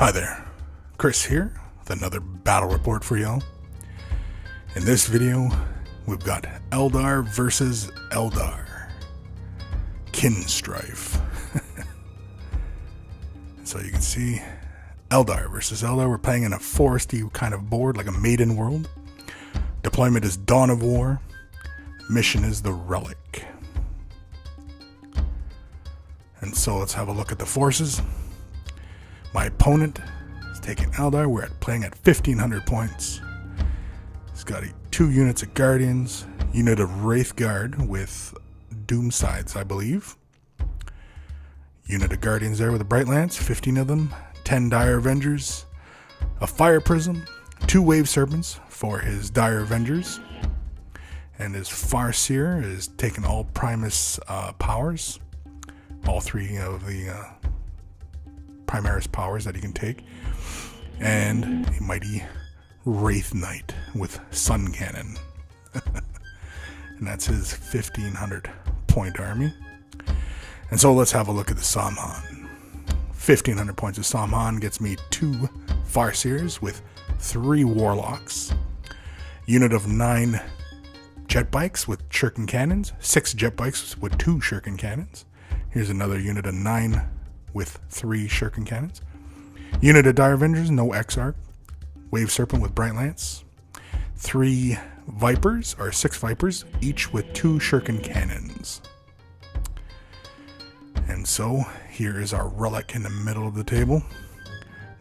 Hi there, Chris here with another battle report for y'all. In this video, we've got Eldar versus Eldar. Kinstrife. So you can see Eldar versus Eldar. We're playing in a foresty kind of board, like a maiden world. Deployment is Dawn of War. Mission is the Relic. And so let's have a look at the forces. My opponent is taking Eldar. We're playing at 1,500 points. He's got 2 units of Guardians, unit of Wraith Guard with Doom Sides, I believe. Unit of Guardians there with a Bright Lance, 15 of them, 10 Dire Avengers, a Fire Prism, 2 Wave Serpents for his Dire Avengers, and his Farseer is taking all Primus powers, all 3 of the Primaris powers that he can take, and a mighty WraithKnight with Sun Cannon. And that's his 1,500 point army. And so let's have a look at the Saim hann. 1,500 points of Saim hann gets me 2 Farseers with 3 Warlocks, unit of 9 jet bikes with shuriken cannons, 6 jet bikes with 2 shuriken cannons. Here's another unit of 9 with 3 shuriken cannons. Unit of Dire Avengers, no X-Arc. Wave Serpent with Bright Lance. 3 Vipers, or 6 Vipers, each with 2 shuriken cannons. And so, here is our Relic in the middle of the table.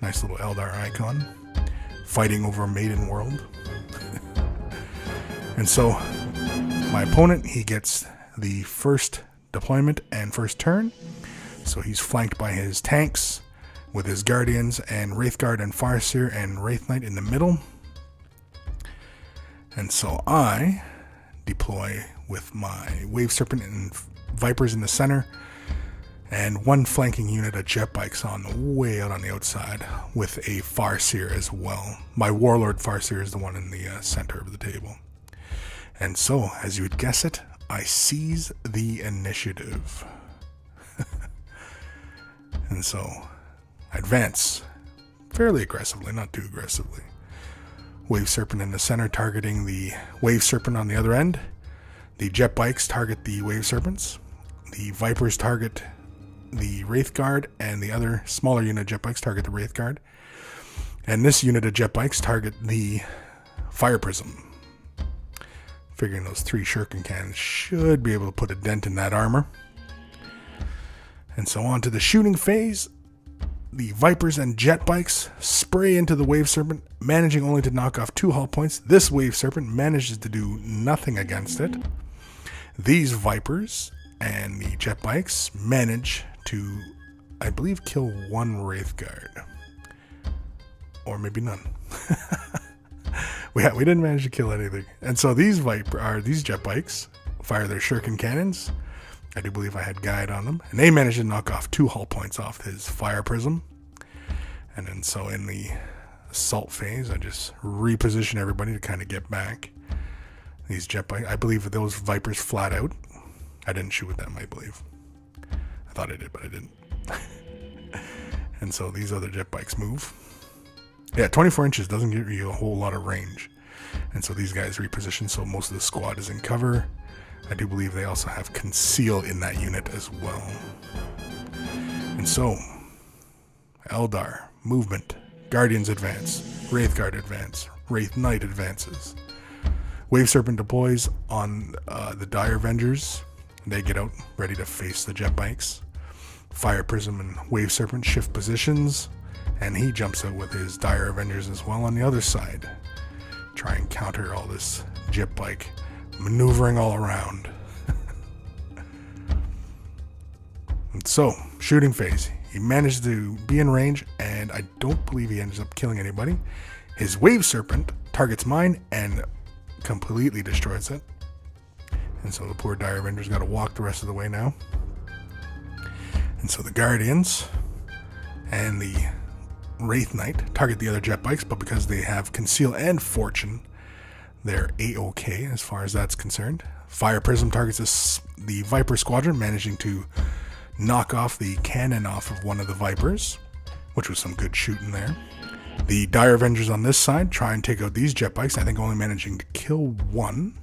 Nice little Eldar icon. Fighting over a maiden world. And so, my opponent, he gets the first deployment and first turn. So he's flanked by his tanks with his Guardians and Wraithguard and Farseer and WraithKnight in the middle. And so I deploy with my Wave Serpent and Vipers in the center and 1 flanking unit of jet bikes on the way out on the outside with a Farseer as well. My Warlord Farseer is the one in the center of the table. And so, as you would guess it, I seize the initiative. And so, I advance fairly aggressively, not too aggressively. Wave Serpent in the center targeting the Wave Serpent on the other end. The jet bikes target the Wave Serpents. The Vipers target the Wraith Guard, and the other smaller unit of jet bikes target the Wraith Guard. And this unit of jet bikes target the Fire Prism. Figuring those 3 shuriken cannons should be able to put a dent in that armor. And so on to the shooting phase. The Vipers and jet bikes spray into the Wave Serpent, managing only to knock off 2 hull points. This Wave Serpent manages to do nothing against it. These Vipers and the jet bikes manage to, I believe, kill 1 Wraith Guard. Or maybe none. we didn't manage to kill anything. And so these jet bikes fire their shuriken cannons. I do believe I had guide on them. And they managed to knock off 2 hull points off his Fire Prism. And then so in the assault phase, I just reposition everybody to kind of get back. These jet bikes, I believe those Vipers flat out. I didn't shoot with them, I believe. I thought I did, but I didn't. And so these other jet bikes move. Yeah, 24 inches doesn't give you a whole lot of range. And so these guys reposition, so most of the squad is in cover. I do believe they also have conceal in that unit as well. And so, Eldar, movement, Guardians advance, Wraithguard advance, WraithKnight advances. Wave Serpent deploys on the Dire Avengers. They get out, ready to face the jet bikes. Fire Prism and Wave Serpent shift positions, and he jumps out with his Dire Avengers as well on the other side. Try and counter all this jet bike maneuvering all around. And so, shooting phase. He managed to be in range, and I don't believe he ends up killing anybody. His Wave Serpent targets mine and completely destroys it. And so the poor Dire Avenger's got to walk the rest of the way now. And so the Guardians and the WraithKnight target the other jet bikes, but because they have Conceal and Fortune, they're A-OK as far as that's concerned. Fire Prism targets the Viper Squadron, managing to knock off the cannon off of one of the Vipers. which was some good shooting there. The Dire Avengers on this side try and take out these jet bikes, I think only managing to kill one.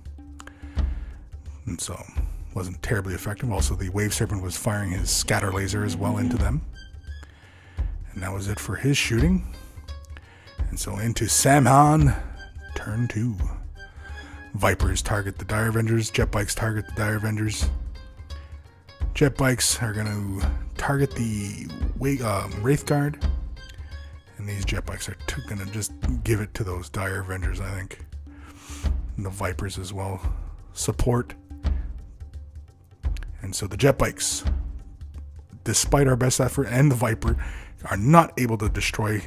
And so, wasn't terribly effective. Also, the Wave Serpent was firing his scatter laser as well into them. And that was it for his shooting. And so into Saim, hann, turn 2. Vipers target the Dire Avengers. Jet bikes target the Dire Avengers. Jet bikes are going to target the Wraith Guard. And these jet bikes are going to just give it to those Dire Avengers, I think. And the Vipers as well. Support. And so the jet bikes, despite our best effort, and the Viper, are not able to destroy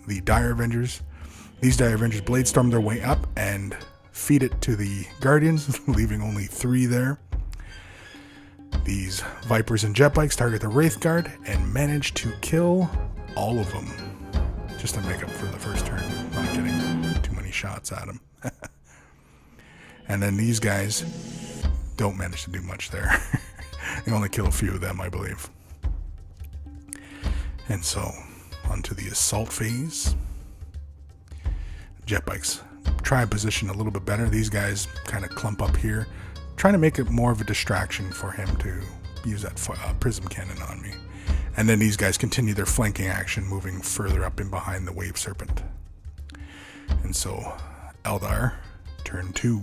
the Dire Avengers. These Dire Avengers blade storm their way up and feed it to the Guardians, leaving only 3 there. These Vipers and jet bikes target the Wraith Guard and manage to kill all of them. Just to make up for the first turn, not getting too many shots at them. And then these guys don't manage to do much there. They only kill a few of them, I believe. And so, onto the assault phase. Jet bikes try and position a little bit better. These guys kind of clump up here, trying to make it more of a distraction for him to use that prism cannon on me. And then these guys continue their flanking action, moving further up in behind the Wave Serpent. And so, Eldar, turn 2.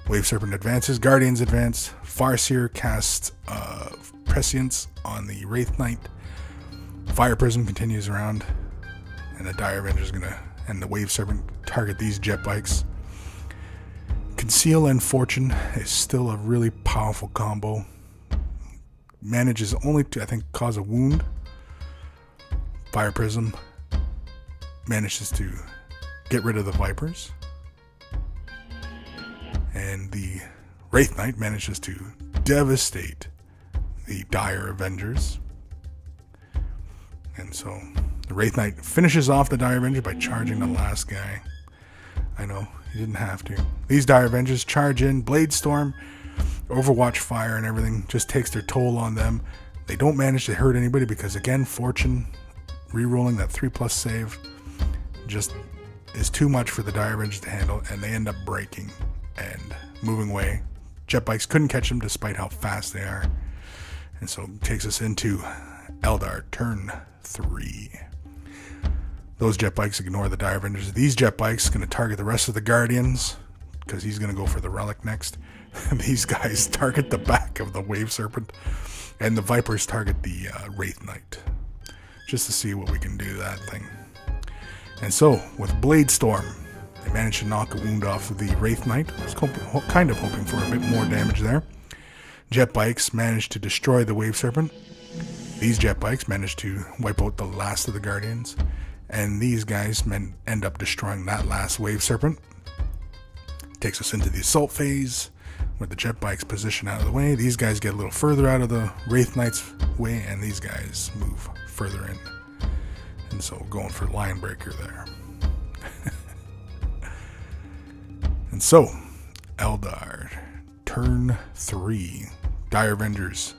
Wave Serpent advances, Guardians advance, Farseer casts Prescience on the WraithKnight. Fire Prism continues around, and the Dire Avenger is gonna, and the Wave Serpent target these jet bikes. Conceal and Fortune is still a really powerful combo. Manages only to, I think, cause a wound. Fire Prism manages to get rid of the Vipers. And the WraithKnight manages to devastate the Dire Avengers. And so the WraithKnight finishes off the Dire Avenger by charging the last guy. I know, he didn't have to. These Dire Avengers charge in, Blade Storm, Overwatch Fire and everything just takes their toll on them. They don't manage to hurt anybody because, again, Fortune, re-rolling that 3+ save, just is too much for the Dire Avengers to handle, and they end up breaking and moving away. Jet bikes couldn't catch them despite how fast they are. And so it takes us into Eldar, turn 3. Those jet bikes ignore the Dire Avengers. These jet bikes going to target the rest of the Guardians because he's going to go for the Relic next. These guys target the back of the Wave Serpent, and the Vipers target the WraithKnight, just to see what we can do to that thing. And so, with Blade Storm, they managed to knock a wound off of the WraithKnight. I was kind of hoping for a bit more damage there. Jet bikes managed to destroy the Wave Serpent. These jet bikes managed to wipe out the last of the Guardians, and these guys end up destroying that last Wave Serpent. Takes us into the assault phase, where the jet bikes position out of the way. These guys get a little further out of the WraithKnight's way, and these guys move further in. And so going for Line Breaker there. And so, Eldar, turn 3. Dire Avengers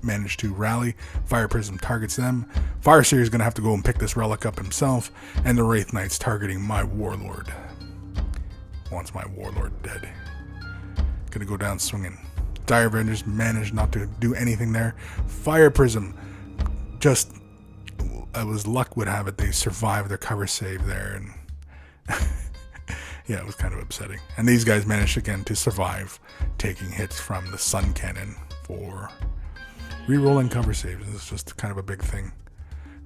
manage to rally. Fire Prism targets them. Farseer is going to have to go and pick this relic up himself, and the WraithKnight's targeting my Warlord. Wants my Warlord dead. Gonna go down swinging. Dire Avengers managed not to do anything there. Fire Prism, just as luck would have it, they survived their cover save there, and yeah, it was kind of upsetting. And these guys managed again to survive, taking hits from the Sun Cannon for re-rolling cover saves. It's just kind of a big thing.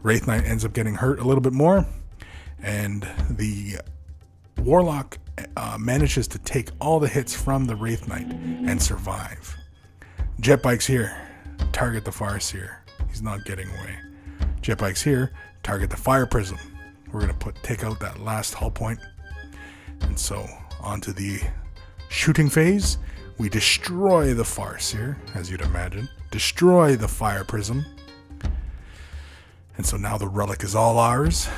WraithKnight ends up getting hurt a little bit more, and the Warlock manages to take all the hits from the WraithKnight and survive. Jet bikes here target the Farseer. He's not getting away. Jet bikes here target the Fire Prism. We're going to take out that last hull point. And so onto the shooting phase. We destroy the Farseer, as you'd imagine. Destroy the Fire Prism. And so now the relic is all ours.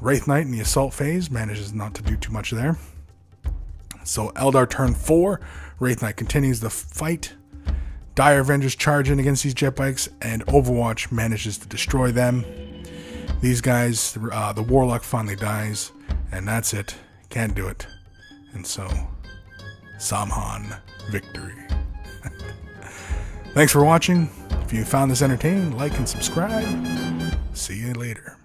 WraithKnight in the assault phase manages not to do too much there. So Eldar turn 4. WraithKnight continues the fight. Dire Avengers charge in against these jet bikes, and Overwatch manages to destroy them. These guys, the Warlock finally dies, and that's it. Can't do it. And so, Saim Han, victory. Thanks for watching. If you found this entertaining, like and subscribe. See you later.